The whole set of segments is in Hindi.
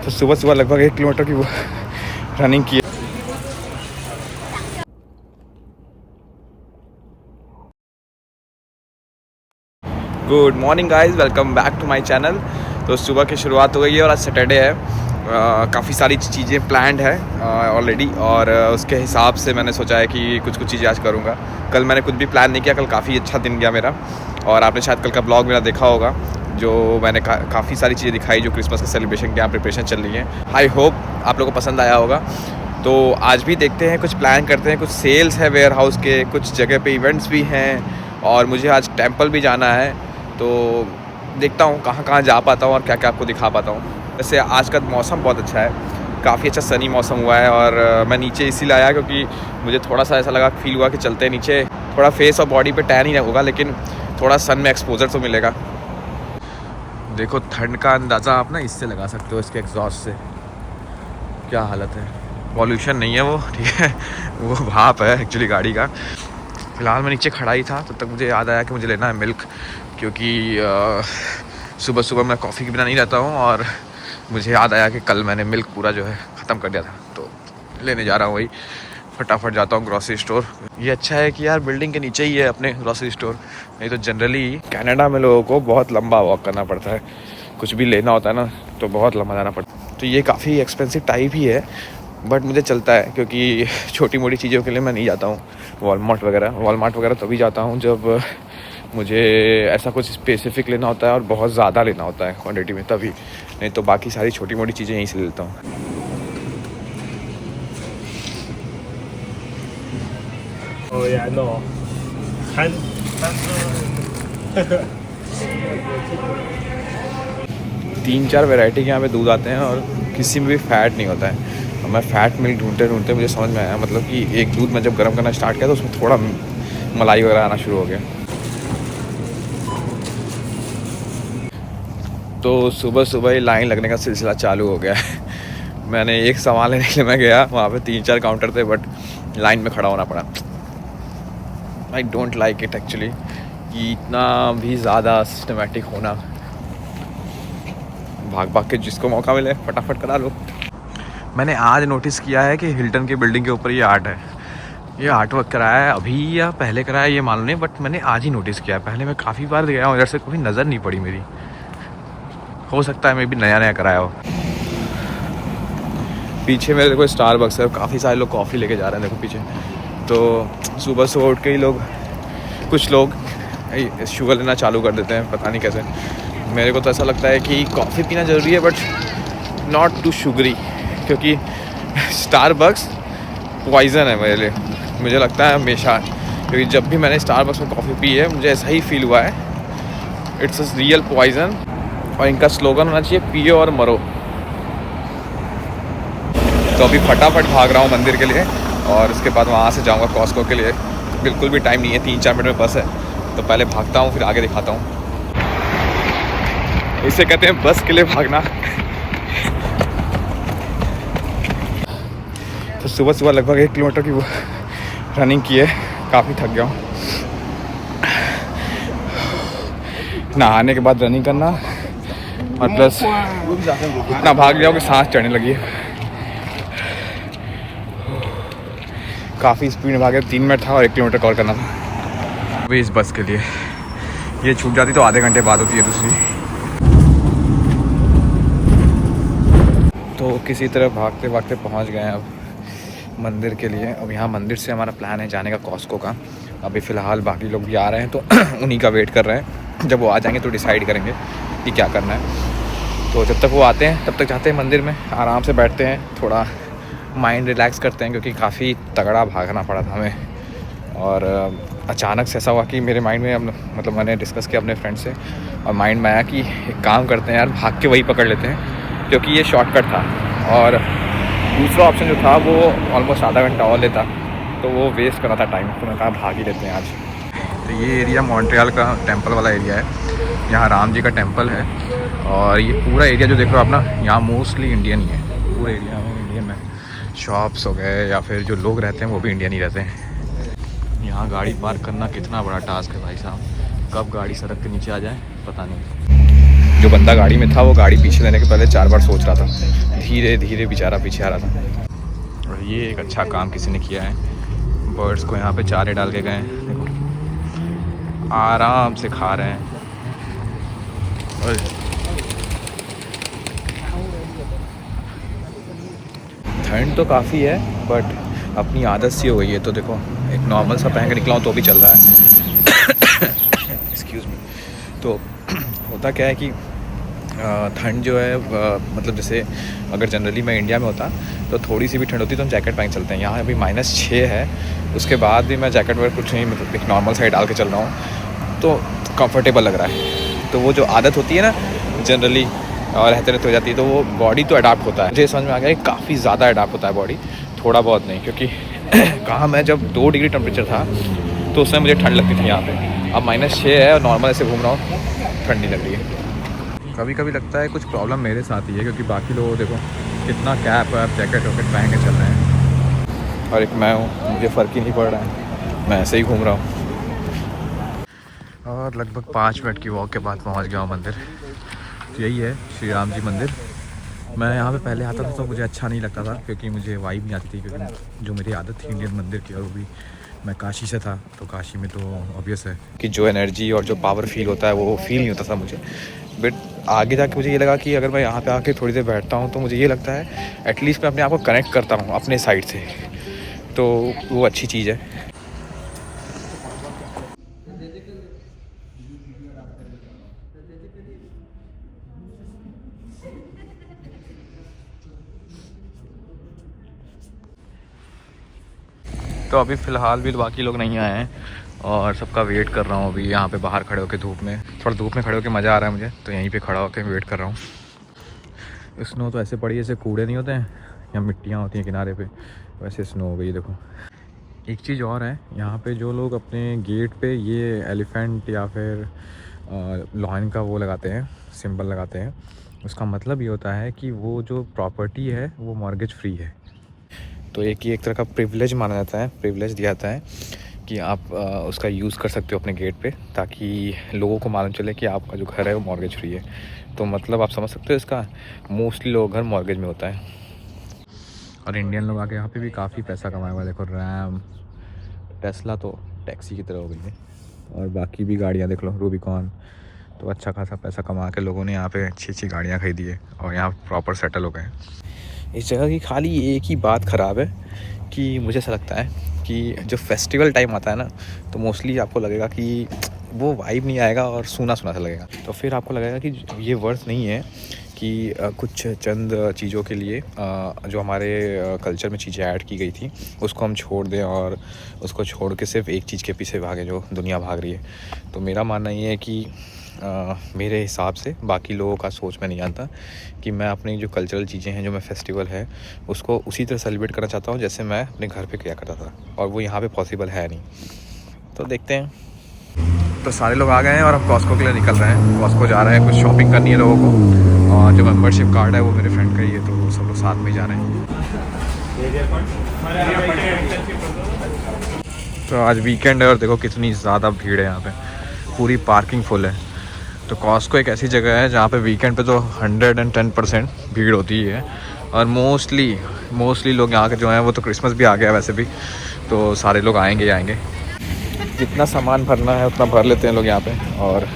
तो सुबह सुबह लगभग 1 किलोमीटर की वो रनिंग की। Good morning guys, welcome back to my channel. तो सुबह की शुरुआत हो गई है और आज सैटरडे है। काफ़ी सारी चीज़ें प्लान्ड है ऑलरेडी और उसके हिसाब से मैंने सोचा है कि कुछ चीज़ें आज करूँगा। कल मैंने कुछ भी प्लान नहीं किया, कल काफ़ी अच्छा दिन गया मेरा। और आपने शायद कल का ब्लॉग मेरा देखा होगा, जो मैंने काफ़ी सारी चीज़ें दिखाई जो क्रिसमस के सेलिब्रेशन की यहाँ प्रिपरेशन चल रही है। आई होप आप लोगों को पसंद आया होगा। तो आज भी देखते हैं, कुछ प्लान करते हैं। कुछ सेल्स है वेयर हाउस के, कुछ जगह पे इवेंट्स भी हैं और मुझे आज टेंपल भी जाना है। तो देखता हूँ कहाँ जा पाता हूँ और क्या आपको दिखा पाता हूँ। वैसे आज का मौसम बहुत अच्छा है, काफ़ी अच्छा सनी मौसम हुआ है। और मैं नीचे इसीलिए आया क्योंकि मुझे थोड़ा सा ऐसा लगा, फील हुआ कि चलते हैं नीचे। थोड़ा फेस और बॉडी पे टैन ही होगा, लेकिन थोड़ा सन में एक्सपोजर तो मिलेगा। देखो ठंड का अंदाज़ा आप ना इससे लगा सकते हो, इसके एग्जॉस्ट से क्या हालत है। पॉल्यूशन नहीं है वो, ठीक है, वो भाप है एक्चुअली गाड़ी का। फ़िलहाल मैं नीचे खड़ा ही था, तब तक मुझे याद आया कि मुझे लेना है मिल्क, क्योंकि सुबह सुबह मैं कॉफ़ी के बिना नहीं रहता हूँ। और मुझे याद आया कि कल मैंने मिल्क पूरा जो है ख़त्म कर दिया था, तो लेने जा रहा हूँ। वही फटाफट जाता हूँ ग्रॉसरी स्टोर। ये अच्छा है कि यार बिल्डिंग के नीचे ही है अपने ग्रॉसरी स्टोर, नहीं तो जनरली कनाडा में लोगों को बहुत लंबा वॉक करना पड़ता है। कुछ भी लेना होता है ना तो बहुत लंबा जाना पड़ता है। तो ये काफ़ी एक्सपेंसिव टाइप ही है, बट मुझे चलता है क्योंकि छोटी मोटी चीज़ों के लिए मैं नहीं जाता हूँ। वॉलमार्ट वगैरह तभी जाता हूँ जब मुझे ऐसा कुछ स्पेसिफिक लेना होता है और बहुत ज़्यादा लेना होता है क्वांटिटी में, तभी। नहीं तो बाकी सारी छोटी मोटी चीज़ें यहीं से ले लेता हूँ। Oh yeah, no. Can 3-4 variety के यहाँ पे दूध आते हैं और किसी में भी फ़ैट नहीं होता है। और मैं फ़ैट मिल्क ढूंढते मुझे समझ में आया, मतलब कि एक दूध में जब गर्म करना स्टार्ट किया तो उसमें थोड़ा मलाई वगैरह आना शुरू हो गया। तो सुबह सुबह ही लाइन लगने का सिलसिला चालू हो गया है। मैंने एक सामान लेने के लिए मैं गया, वहाँ पे 3-4 काउंटर थे, बट लाइन में खड़ा होना पड़ा। I don't like it actually, कि इतना भी ज़्यादा सिस्टमेटिक होना। भाग के जिसको मौका मिले फटाफट करा लो। मैंने आज नोटिस किया है कि हिल्टन की बिल्डिंग के ऊपर ये आर्ट है। ये आर्ट वर्क कराया है अभी या पहले कराया है ये मालूम नहीं, बट मैंने आज ही नोटिस किया है। पहले मैं काफ़ी बार गया हूँ, इधर से कभी नज़र नहीं पड़ी मेरी। हो सकता है मैं भी नया कराया हो। पीछे मेरे देखो स्टारबक्स है, काफ़ी सारे लोग कॉफ़ी लेके जा रहे हैं देखो पीछे। तो सुबह सुबह उठ के ही कुछ लोग शुगर लेना चालू कर देते हैं, पता नहीं कैसे। मेरे को तो ऐसा लगता है कि कॉफ़ी पीना ज़रूरी है, बट नॉट टू शुगरी, क्योंकि स्टारबक्स पॉइज़न है मेरे लिए, मुझे लगता है हमेशा। क्योंकि जब भी मैंने स्टारबक्स में कॉफ़ी पी है मुझे ऐसा ही फील हुआ है, इट्स अ रियल पॉइज़न। और इनका स्लोगन होना चाहिए, पियो और मरो। तो अभी फटाफट भाग रहा हूँ मंदिर के लिए और उसके बाद वहाँ से जाऊँगा कॉस्को के लिए। बिल्कुल भी टाइम नहीं है, 3-4 मिनट में बस है, तो पहले भागता हूँ फिर आगे दिखाता हूँ। इसे कहते हैं बस के लिए भागना। तो सुबह सुबह लगभग 1 किलोमीटर की वो रनिंग की है, काफ़ी थक गया हूँ। नहाने के बाद रनिंग करना और प्लस इतना भाग लिया कि सांस चढ़ने लगी है। काफ़ी स्पीड में भागे, 3 मिनट था और 1 किलोमीटर कवर करना था। अभी इस बस के लिए ये छूट जाती तो आधे घंटे बाद होती है दूसरी। तो किसी तरह भागते भागते पहुंच गए हैं अब मंदिर के लिए। अब यहाँ मंदिर से हमारा प्लान है जाने का कॉस्को का। अभी फ़िलहाल बाकी लोग भी आ रहे हैं तो उन्हीं का वेट कर रहे हैं। जब वो आ जाएंगे तो डिसाइड करेंगे कि क्या करना है। तो जब तक वो आते हैं तब तक जाते हैं मंदिर में, आराम से बैठते हैं, थोड़ा माइंड रिलैक्स करते हैं, क्योंकि काफ़ी तगड़ा भागना पड़ा था हमें। और अचानक से ऐसा हुआ कि मेरे माइंड में, मतलब मैंने डिस्कस किया अपने फ्रेंड से और माइंड में आया कि एक काम करते हैं यार, भाग के वही पकड़ लेते हैं, क्योंकि ये शॉर्टकट था। और दूसरा ऑप्शन जो था वो ऑलमोस्ट आधा घंटा और लेता, तो वो वेस्ट करना था टाइम। तो मैं कहा भाग ही लेते हैं आज। तो ये एरिया मॉन्ट्रियल का टेंपल वाला एरिया है, यहाँ राम जी का टेंपल है। और ये पूरा एरिया जो देख रहे हो आप ना, यहाँ मोस्टली इंडियन ही है। पूरे एरिया में इंडियन है, शॉप्स हो गए या फिर जो लोग रहते हैं वो भी इंडियन ही रहते हैं। यहाँ गाड़ी पार्क करना कितना बड़ा टास्क है भाई साहब, कब गाड़ी सड़क के नीचे आ जाए पता नहीं। जो बंदा गाड़ी में था वो गाड़ी पीछे लेने के पहले 4 बार सोच रहा था, धीरे धीरे बेचारा पीछे आ रहा था। और ये एक अच्छा काम किसी ने किया है, बर्ड्स को यहाँ पे चारे डाल के गए हैं, देखो आराम से खा रहे हैं। और ठंड तो काफ़ी है बट अपनी आदत सी हो गई है। तो देखो एक नॉर्मल सा पहन के निकला हूँ तो भी चल रहा है। Excuse me. तो होता क्या है कि ठंड जो है मतलब जैसे अगर जनरली मैं इंडिया में होता तो थोड़ी सी भी ठंड होती तो हम जैकेट पहन चलते हैं। यहाँ अभी -6 है, उसके बाद भी मैं जैकेट वगैरह कुछ नहीं, मतलब एक नॉर्मल साइड डाल के चल रहा हूँ तो कंफर्टेबल लग रहा है। तो वो जो आदत होती है ना जनरली और रहते रहते हो जाती है, तो वो बॉडी तो अडाप्ट होता है। मुझे समझ में आ गया कि काफ़ी ज़्यादा अडाप्ट होता है बॉडी, थोड़ा बहुत नहीं। क्योंकि कहाँ मैं जब 2 डिग्री टेम्परेचर था तो उस समय मुझे ठंड लगती थी यहाँ पे, अब -6 है और नॉर्मल ऐसे घूम रहा हूँ, ठंड नहीं लग रही है। कभी कभी लगता है कुछ प्रॉब्लम मेरे साथ ही है, क्योंकि बाकी लोग देखो कितना कैप वैप जैकेट वैकेट पहन के चल रहे हैं और एक मैं हूँ, मुझे फ़र्क ही नहीं पड़ रहा है, मैं ऐसे ही घूम रहा हूँ। और लगभग 5 मिनट की वॉक के बाद पहुँच गया हूँ मंदिर। तो यही है श्री राम जी मंदिर। मैं यहाँ पे पहले आता था तो मुझे अच्छा नहीं लगता था, क्योंकि मुझे वाइब नहीं आती थी, क्योंकि जो मेरी आदत थी इंडियन मंदिर की और वो भी मैं काशी से था, तो काशी में तो ऑब्वियस है कि जो एनर्जी और जो पावर फील होता है वो फील नहीं होता था मुझे। बट आगे जाके मुझे ये लगा कि अगर मैं यहाँ पे आके थोड़ी देर बैठता हूँ तो मुझे ये लगता है एटलीस्ट मैं अपने आप को कनेक्ट करता हूँ अपने साइड से, तो वो अच्छी चीज़ है। तो अभी फ़िलहाल भी बाकी लोग नहीं आए हैं और सबका वेट कर रहा हूँ अभी यहाँ पे बाहर खड़े होकर धूप में। थोड़ा धूप में खड़े होकर मज़ा आ रहा है मुझे, तो यहीं पे खड़ा होकर वेट कर रहा हूँ। स्नो तो ऐसे पड़ी जैसे कूड़े नहीं होते हैं या मिट्टियाँ होती हैं किनारे पे, वैसे स्नो हो गई देखो। एक चीज़ और है, यहाँ पे जो लोग अपने गेट पे ये एलिफेंट या फिर लॉयन का वो लगाते हैं, सिंबल लगाते हैं, उसका मतलब ये होता है कि वो जो प्रॉपर्टी है वो मॉर्गेज फ्री है। तो एक तरह का प्रिविलेज माना जाता है, प्रिविलेज दिया जाता है कि आप उसका यूज़ कर सकते हो अपने गेट पे, ताकि लोगों को मालूम चले कि आपका जो घर है वो मॉर्गेज फ्री है। तो मतलब आप समझ सकते हो इसका, मोस्टली लोग घर मॉर्गेज में होता है। और इंडियन लोग आके यहाँ पे भी काफ़ी पैसा कमाया हुआ है, देखो रैम, टेस्ला तो टैक्सी की तरह हो गई है, और बाकी भी गाड़ियाँ देख लो, रूबिकॉन। तो अच्छा खासा पैसा कमा के लोगों ने यहाँ पे अच्छी अच्छी गाड़ियाँ खरीदी है और यहाँ प्रॉपर सेटल हो गए हैं। इस जगह की खाली एक ही बात ख़राब है कि मुझे ऐसा लगता है कि जो फेस्टिवल टाइम आता है ना, तो मोस्टली आपको लगेगा कि वो वाइब नहीं आएगा और सूना सूना सा लगेगा। तो फिर आपको लगेगा कि ये वर्थ नहीं है कि कुछ चंद चीज़ों के लिए जो हमारे कल्चर में चीज़ें ऐड की गई थी उसको हम छोड़ दें और उसको छोड़ के सिर्फ एक चीज़ के पीछे भागें जो दुनिया भाग रही है। तो मेरा मानना ये है कि मेरे हिसाब से, बाकी लोगों का सोच मैं नहीं जानता, कि मैं अपनी जो कल्चरल चीज़ें हैं, जो मैं फेस्टिवल है उसको उसी तरह सेलिब्रेट करना चाहता हूँ जैसे मैं अपने घर पे किया करता था, और वो यहाँ पे पॉसिबल है नहीं। तो देखते हैं। तो सारे लोग आ गए हैं और अब कॉस्को के लिए निकल रहे हैं। कॉस्को जा रहे हैं, कुछ शॉपिंग करनी है लोगों को, और जो मेंबरशिप कार्ड है वो मेरे फ्रेंड का ही है, तो सब लोग साथ में जा रहे हैं। तो आज वीकेंड है और देखो कितनी ज़्यादा भीड़ है यहाँ पे, पूरी पार्किंग फुल है। तो कॉस्को एक ऐसी जगह है जहाँ पे वीकेंड पे तो 110% भीड़ होती है, और मोस्टली लोग यहाँ के जो हैं, वो तो क्रिसमस भी आ गया वैसे भी, तो सारे लोग आएंगे। जितना सामान भरना है उतना भर लेते हैं लोग यहाँ पे, और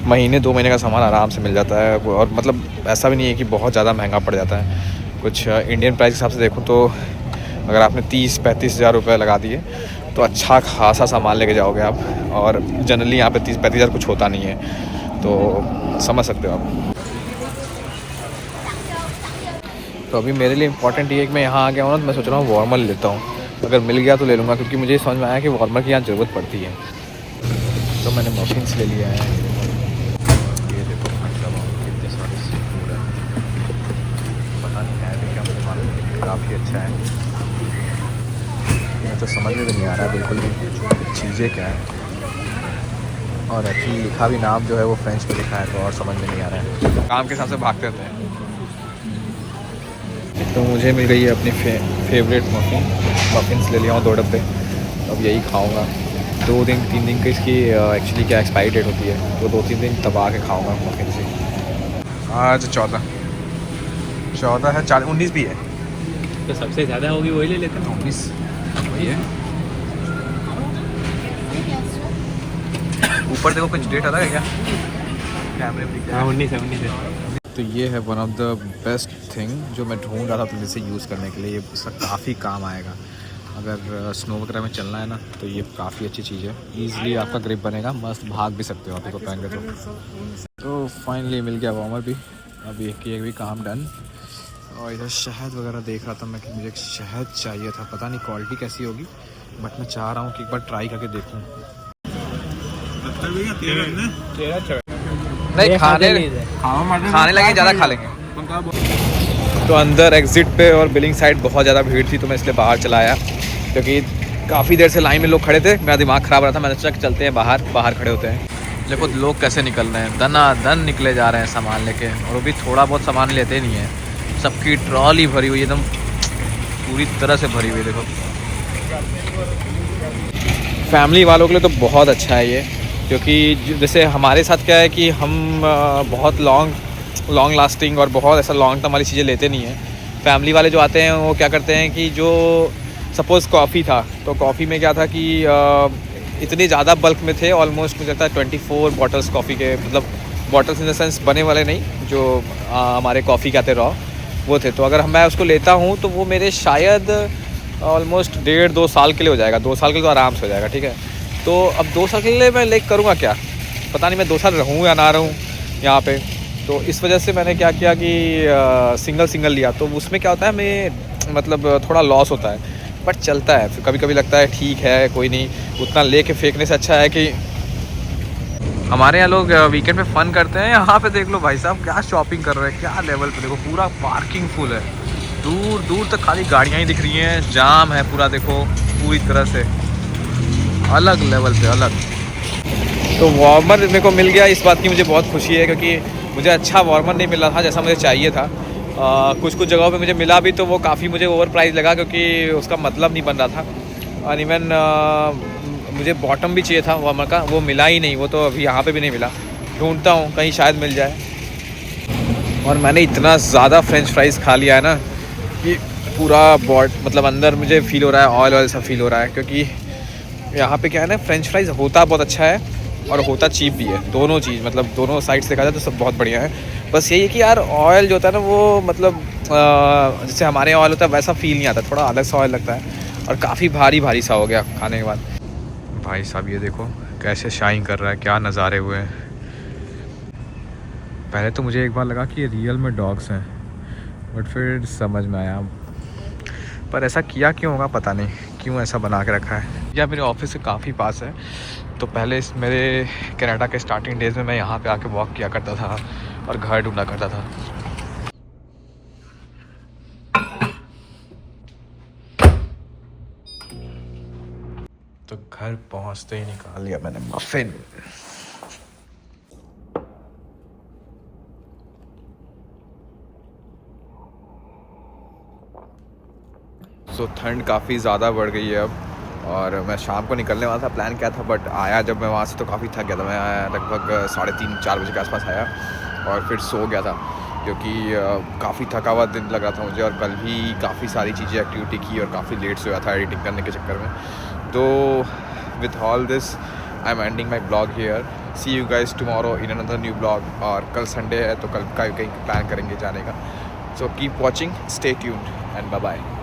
महीने 2 महीने का सामान आराम से मिल जाता है। और मतलब ऐसा भी नहीं है कि बहुत ज़्यादा महंगा पड़ जाता है। कुछ इंडियन प्राइस के हिसाब से देखो तो अगर आपने 30-35 हज़ार रुपये लगा दिए तो अच्छा खासा सामान लेके जाओगे आप, और जनरली यहाँ पे 30-35 हज़ार कुछ होता नहीं है, तो समझ सकते हो आप। तो अभी मेरे लिए इम्पॉर्टेंट ये है कि मैं यहाँ आ गया हूँ ना, तो मैं सोच रहा हूँ वार्मर लेता हूँ। अगर मिल गया तो ले लूँगा, क्योंकि मुझे समझ में आया कि वार्मर की यहाँ ज़रूरत पड़ती है। तो मैंने मफिन्स ले लिया है। ये देखो कितने सारे सी फूड है, पता नहीं है क्या, मुझे मालूम नहीं, काफ़ी अच्छा है। मुझे तो समझ में भी नहीं आ रहा है बिल्कुल भी चीज़ें क्या है, और एक्चुअली लिखा भी नाम जो है वो फ्रेंच में लिखा है, तो और समझ में नहीं आ रहा है। काम के हिसाब से भागते रहते हैं। तो मुझे मिल गई है अपनी फेवरेट मफिन्स ले लिया हूँ 2 डब्बे, अब यही खाऊंगा। 2-3 दिन की इसकी एक्चुअली क्या एक्सपायरी डेट होती है, तो 2-3 दिन दबा के खाऊंगा मफिन से। आज 14 14 है, 40, 19 भी है। तो सबसे ज़्यादा होगी वही ले लेते हैं। 19 वही है। ऊपर देखो कुछ डेट अलग है क्या? कैमरे में दिख रहा हाँ है। 19 है। तो ये है one of the best thing जो मैं ढूंढ रहा था तो जिसे यूज़ करने के लिए। ये इसका काफ़ी काम आएगा अगर स्नो वगैरह में चलना है ना, तो ये काफ़ी अच्छी चीज़ है। ईज़िली आपका ग्रिप बनेगा, मस्त भाग भी सकते हो आप इसको पहन के। तो फाइनली मिल गया वार्मर भी। अब ये भी काम डन। और इधर शहद वगैरह देख रहा था मैं कि मुझे शहद चाहिए था, पता नहीं क्वालिटी कैसी होगी, बट मैं चाह रहा हूँ कि एक बार ट्राई करके देखूँ। नहीं खाने लगे ज़्यादा खा लेंगे। तो अंदर एग्जिट पे और बिलिंग साइड बहुत ज़्यादा भीड़ थी, तो मैं इसलिए बाहर चला आया क्योंकि काफ़ी देर से लाइन में लोग खड़े थे। मेरा दिमाग ख़राब रहा था, मैंने सोचा चलते हैं बाहर खड़े होते हैं। देखो लोग कैसे निकल रहे हैं, दन निकले जा रहे हैं सामान लेके, और वो भी थोड़ा बहुत सामान लेते नहीं है। सबकी ट्रॉली भरी हुई, एकदम पूरी तरह से भरी हुई। देखो फैमिली वालों के लिए तो बहुत अच्छा है ये, क्योंकि जैसे हमारे साथ क्या है कि हम बहुत लॉन्ग लास्टिंग और बहुत ऐसा लॉन्ग टर्म वाली चीज़ें लेते नहीं हैं। फैमिली वाले जो आते हैं वो क्या करते हैं कि जो सपोज़ कॉफ़ी था, तो कॉफ़ी में क्या था कि इतने ज़्यादा बल्क में थे, ऑलमोस्ट मुझे लगता है 24 बॉटल्स कॉफ़ी के, मतलब बॉटल्स इन द सेंस बने वाले नहीं, जो हमारे कॉफ़ी के आते रॉ वो थे। तो अगर मैं उसको लेता हूँ तो वो मेरे शायद ऑलमोस्ट 1.5-2 साल के लिए हो जाएगा। 2 साल के लिए तो आराम से हो जाएगा, ठीक है। तो अब 2 साल के लिए मैं लेक करूँगा क्या, पता नहीं मैं 2 साल रहूँ या ना रहूँ यहाँ पे। तो इस वजह से मैंने क्या किया कि सिंगल लिया। तो उसमें क्या होता है, हमें मतलब थोड़ा लॉस होता है, बट चलता है। फिर कभी कभी लगता है ठीक है कोई नहीं, उतना लेके फेंकने से अच्छा है कि हमारे यहाँ लोग वीकेंड पे फन करते हैं। यहाँ पे देख लो भाई साहब क्या शॉपिंग कर रहे हैं, क्या लेवल पे। देखो पूरा पार्किंग फुल है, दूर दूर तक खाली गाड़ियाँ ही दिख रही हैं, जाम है पूरा। देखो पूरी तरह से अलग लेवल पे अलग। तो वार्मर मेरे को मिल गया, इस बात की मुझे बहुत खुशी है, क्योंकि मुझे अच्छा वार्मर नहीं मिल रहा था जैसा मुझे चाहिए था। कुछ जगहों पे मुझे मिला भी, तो वो काफ़ी मुझे ओवर प्राइस लगा, क्योंकि उसका मतलब नहीं बन रहा था। और इवन मुझे बॉटम भी चाहिए था वार्मर का, वो मिला ही नहीं। वो तो अभी यहाँ पे भी नहीं मिला, ढूंढता हूँ कहीं शायद मिल जाए। और मैंने इतना ज़्यादा फ्रेंच फ्राइज़ खा लिया है ना कि पूरा मतलब अंदर मुझे फ़ील हो रहा है, ऑयल सा फील हो रहा है। क्योंकि यहाँ पे क्या है ना, फ्रेंच फ्राइज़ होता बहुत अच्छा है और होता चीप भी है, दोनों चीज़, मतलब दोनों साइड से देखा जाए तो सब बहुत बढ़िया है। बस यही है कि यार ऑयल जो होता है ना वो मतलब जैसे हमारे यहाँ ऑयल होता है वैसा फ़ील नहीं आता, थोड़ा अलग सा ऑयल लगता है। और काफ़ी भारी सा हो गया खाने के बाद। भाई साहब ये देखो कैसे शाइन कर रहा है, क्या नज़ारे हुए हैं। पहले तो मुझे एक बार लगा कि ये रियल में डॉग्स हैं, बट फिर समझ में आया। पर ऐसा किया क्यों होगा पता नहीं, क्यों ऐसा बना के रखा है। यह मेरे ऑफिस से काफ़ी पास है, तो पहले मेरे कनाडा के स्टार्टिंग डेज़ में मैं यहाँ पे आके वॉक किया करता था और घर ढूंढा करता था। तो घर पहुँचते ही निकाल लिया मैंने मफिन। तो ठंड काफ़ी ज़्यादा बढ़ गई है अब, और मैं शाम को निकलने वाला था, प्लान क्या था, बट आया जब मैं वहाँ से तो काफ़ी थक गया था। मैं लगभग 3:30-4 बजे के आसपास आया और फिर सो गया था, क्योंकि काफ़ी थका हुआ दिन लग रहा था मुझे। और कल भी काफ़ी सारी चीज़ें एक्टिविटी की और काफ़ी लेट सोया था एडिटिंग करने के चक्कर में। तो with all this I am ending my blog here. See you guys tomorrow in another new blog. और कल संडे है तो कल का कहीं प्लान करेंगे जाने का। So keep watching, stay tuned and bye bye.